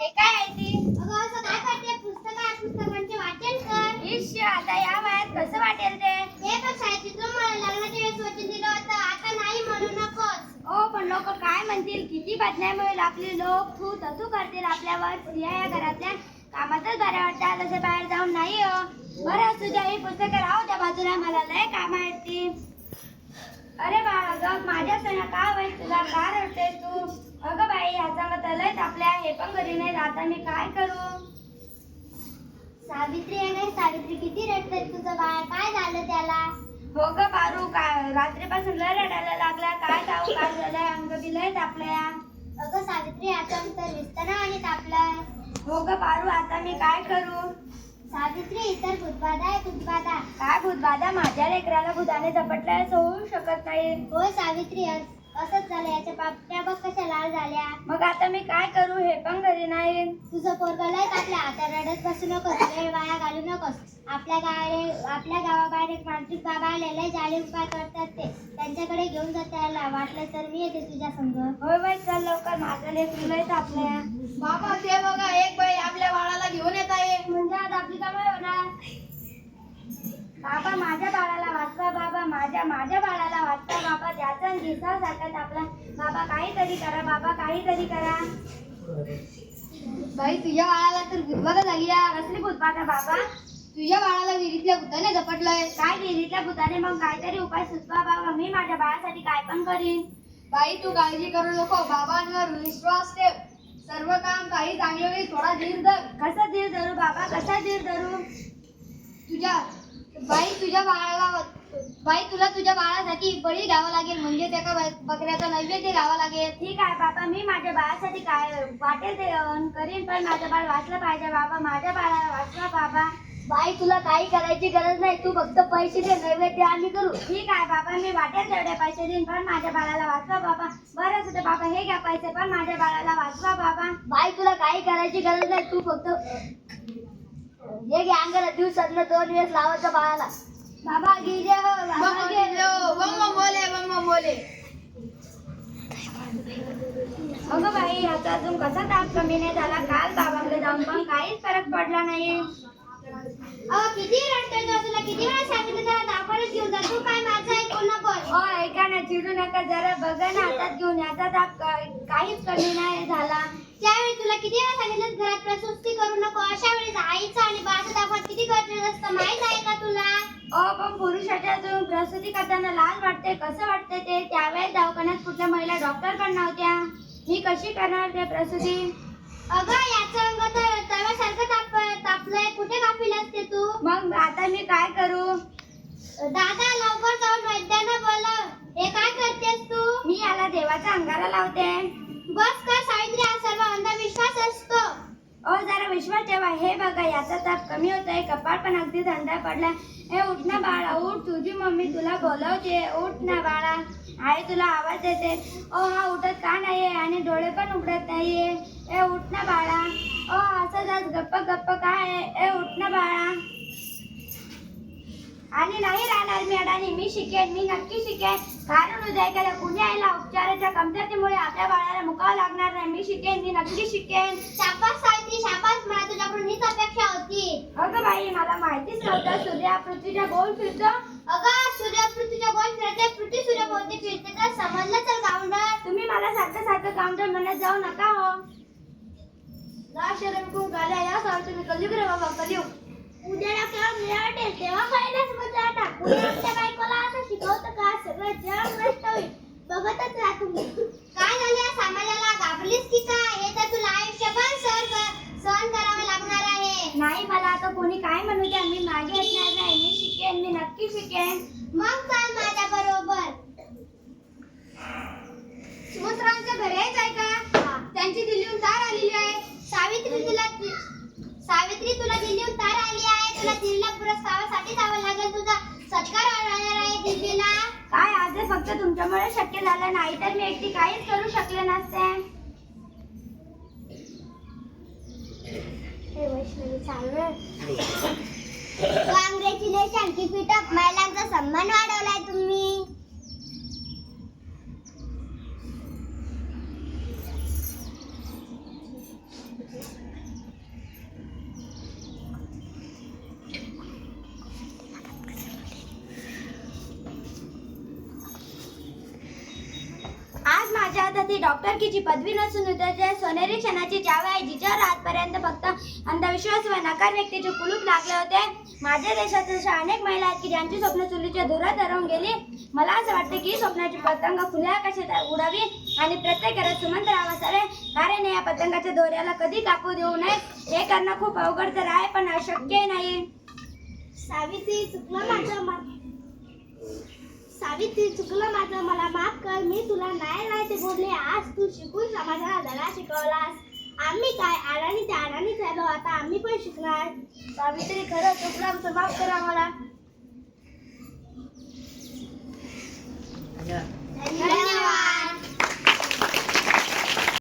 हे काय आहे ती? अगं असं काय करते? पुस्तकांचे वाचन कर. इश्श, आता या वयात कसं वाटेल ते? हे बघ साहित्य, तू मला लग्नाच्या वेळेस वचन दिलं होतं, आता नाही म्हणू नकोस. ओ पण लोक काय म्हणतील? किती बदनामी होईल आपली. लोक तू तू करतील आपल्यावर. स्त्रिया या घरातल्या कामातच बऱ्या वाटतात, असे बाहेर जाऊन नाही हो. बरं तुझ्या ही पुस्तकं राहू त्या बाजूला, मला लय काम आहेत ती. अरे बाळा ग, माझ्या सणा का वाईट तुला? का रडतेस तू? अगं बाई, ह्याचा मत लयच आपल्या, हे पण घरी नाही. आता मी काय करू? सावित्री आहे नाही सावित्री, किती रडतंय तुझं बाळ? काय झालं त्याला? हो ग पारू, काय रात्रीपासून लय रडायला लागला. काय जाऊ, काय झालंय? अंग बी लय तापलंय. अगं सावित्री, आता तर विस्तारा आणि तापलाय. हो ग पारू, आता मी काय करू? सावित्री, इतर भूतबाधा आहे, भूतबाधा. काय भूतबाधा? माझ्या लेकराला भूताने झपटलाय, असं होऊ शकत नाही. होय सावित्री, असंच झालं. याच्या पापट्या बघ कशा लाल झाल्या. मग आता मी काय करू? हे पण घरी नाही. तुझं पोरगं लय तापलं, आता रडत बसू नकोस, वेळ वाया घालू नकोस. आपल्या गावाबाहेर एक मानसिक बाबा आलेले, जाळी उपाय करतात ते. त्यांच्याकडे घेऊन जा त्याला. वाटलं तर मी येते तुझ्या संग. होय बाई, चल लवकर, माझं लेकरू लय तापलंय. बाबा ते बघा, एक बाई आपल्या बाळाला घेऊन येत आहे. म्हणजे आज आपली कामं होणार. बाबा माझ्या बाळाला वाचवा, बाबा माझ्या बाळाला वाचवा, बाबा त्याचा दिसा सारखा आपला. बाबा काहीतरी करा, बाबा काहीतरी करा. बाई तुझ्या बाळाला तर भूतबाधा झाली आहे. कसली भूतबाधा बाबा? तुझ्या बाळाला विहिरीतल्या भूताने झपटलंय. काय विहिरीतल्या भूताने? मग काहीतरी उपाय सुचवा बाबा, मी माझ्या बाळासाठी काय पण करीन. बाई तू काळजी करू नको, बाबांवर विश्वास ठेव. सर्व काम काही चांगले होईल, थोडा धीर धर. कसा धीर धरू बाबा, कसा धीर धरू? बाई तुला तुझ्या बाळासाठी बळी घ्यावा लागेल, म्हणजे त्याचा बकऱ्याचा नैवेद्य घ्यावा लागेल. ठीक आहे बाबा, मी माझ्या बाळासाठी काय वाटेल ते करीन, पण माझं बाळ वाचलं पाहिजे बाबा. माझ्या बाळाला वाचवा बाबा. बाई तुला काही करायची गरज नाही, तू फक्त पैसे दे, नैवेद्य आम्ही करू. ठीक आहे बाबा, मी वाटेल तेवढे पैसे देईन, पण माझ्या बाळाला वाचवा बाबा. बरं होतं बाबा, हे घ्या पैसे, पण माझ्या बाळाला वाचवा बाबा. बाई तुला काही करायची गरज नाही, तू फक्त हे घे अंगाला, दिवसातनं 2 वेळेस लावायचं बाळाला. बाबा घे जे हो, बाबा घे. बम बोले. अगं बाई, ह्याचा अजून कसा ताप कमी नाही झाला. काल बाबांकडे जाऊन पण काहीच फरक पडला नाही. अहो किती रडतोय तो? तुला किती वेळा सांगितलं त्याला दवाखान्यात घेऊन जा. तू काय माझं ऐकून नकोस. ओ ऐका ना, चिडू नका जरा. बघा ना, हातात घेऊन. याचा ताप काहीच कमी नाही झाला. त्यावेळी तुला किती वेळा सांगितलं घरात प्रसूती करू नको. अशा वेळेस आईचं आणि बाळाचं दाखवत किती गरजेचं असतं, माहित आहे का तुला? पण पुरुषाच्या प्रसूती करताना लाज वाटते. कसं वाटते ते? त्यावेळेस दवाखान्यात कुठल्या महिला डॉक्टर पण नव्हत्या. मी कशी करणार ते प्रसूती? अगं याचं अंग तर तव्यासारखं तापलंय. कुठे गाफील असते तू? मग आता मी काय करू? दादा लवकर जाऊन वैद्यांना बोलव. हे काय करतेस तू? मी याला देवाच्या अंगाला लावते. बस कर सावित्री, हा सर्व अंधविश्वास असतो. जरा विश्वास ठेवा. हे बघा, याचा ताप कमी होत आहे. कपाळ पण अगदी थंड पडला. हे उठ ना बाळा, उठ. तुझी मम्मी तुला बोलवते. उठ ना बाळा, आई तुला आवाज देते. हा उठत का नाहीये आणि डोळे पण उघडत नाहीये. उठ ना बाळा. असं जात गप्प गप्प काय आहे? उठ ना बाळा. आणि नाही राहणार मी अडाणी. मी शिकेन, मी नक्की शिकेन. कारण उद्या एखाद्या कुणी आईला उपचाराच्या कमतरतेमुळे आपल्या बाळाला मुकावं लागणार नाही. मी शिकेन, मी नक्की शिकेन. शाबास सावित्री, शाबास. मला तुझ्याकडून हीच अपेक्षा होती. अगं बाई, मला माहितीच नव्हतं सूर्य पृथ्वीच्या गोल फिरतो. अगं सूर्य पृथ्वीच्या गोल फिरते, पृथ्वी सूर्यभोवती फिरते. तर समजलं चल गावंडळ. तुम्ही मला सारखं गावंडळ म्हणत जाऊ नका हो. या सावित्री कलियुग रे बाबा, कलियुग. उद्याला केव्हा मिळाटेल तेव्हा पहिल्याच मजा टाकू. आमच्या बायकोला असं शिकवतं का? सगळं जग नष्ट होईल. बघतच राहा तुम्ही. काय झालं या समाजाला? घाबरलीस की काय? हे तर तुला आयुष्यभर सहन करावं लागणार आहे. नाही, मला आता कोणी काय म्हणू द्या, मी मागे हटणार नाही. मी शिकेन, मी नक्की शिकेन. मग चाल माझ्या बरोबर. सुमित्रांच्या घरी आहे का? त्यांची दिल्लीहून तार आलेली आहे. सावित्री तुला दिल्लीहून तार आली आहे. तुला दिल्लीला पुरस्कारासाठी जावं लागेल. तुझा सत्कार होणार आहे दिल्लीला. काय आज हे फक्त तुमच्यामुळे शक्य झालं, नाही तर मी एकटी काहीच करू शकले नसते. हे वैष्णवी चांगलं. Congratulation, keep it up. महिलांचा सन्मान वाढवलाय तुम्ही. ती डॉक्टरकीची पदवी नसून त्याच्या सोनेरी क्षणाची जावे आहे जिच्यावर आजपर्यंत फक्त अंधविश्वास व नकार व्यक्तीचे कुलूप लागले होते. माझ्या देशात अशा अनेक महिला आहेत की ज्यांची स्वप्न चुलीच्या धुरात हरवून गेली. मला असं वाटतं की स्वप्नाची पतंग खुल्या आकाशात उडावी आणि प्रत्येक घरात सुमंत राहावं असावे. कारण या पतंगाच्या दोऱ्याला कधी कापू देऊ नये. हे करणं खूप अवघड तर आहे पण अशक्य नाही. सावित्री चुकलं माझं मला माफ कर. मी तुला नाही ते बोलले. आज तू शिकून समाजाला धडा शिकवलास. आम्ही काय अडाणीच झालो. आता आम्ही पण शिकणार. सावित्री खरं चुकलं आमचं, माफ करा मला. धन्यवाद.